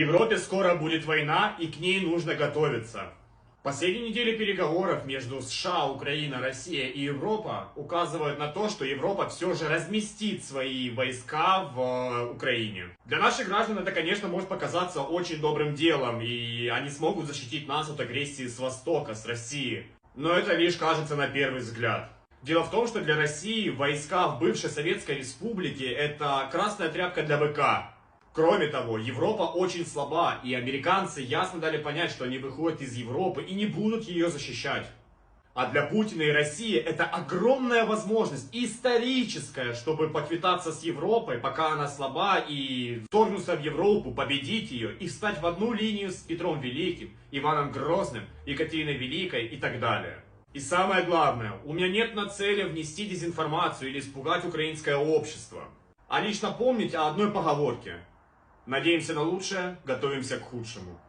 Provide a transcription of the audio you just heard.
В Европе скоро будет война, и к ней нужно готовиться. Последние недели переговоров между США, Украина, Россия и Европа указывают на то, что Европа все же разместит свои войска в Украине. Для наших граждан это, конечно, может показаться очень добрым делом, и они смогут защитить нас от агрессии с Востока, с России. Но это лишь кажется на первый взгляд. Дело в том, что для России войска в бывшей Советской Республике это красная тряпка для быка. Кроме того, Европа очень слаба, и американцы ясно дали понять, что они выходят из Европы и не будут ее защищать. А для Путина и России это огромная возможность, историческая, чтобы поквитаться с Европой, пока она слаба, и вторгнуться в Европу, победить ее, и встать в одну линию с Петром Великим, Иваном Грозным, Екатериной Великой и так далее. И самое главное, у меня нет на цели внести дезинформацию или испугать украинское общество, а лишь напомнить о одной поговорке. Надеемся на лучшее, готовимся к худшему.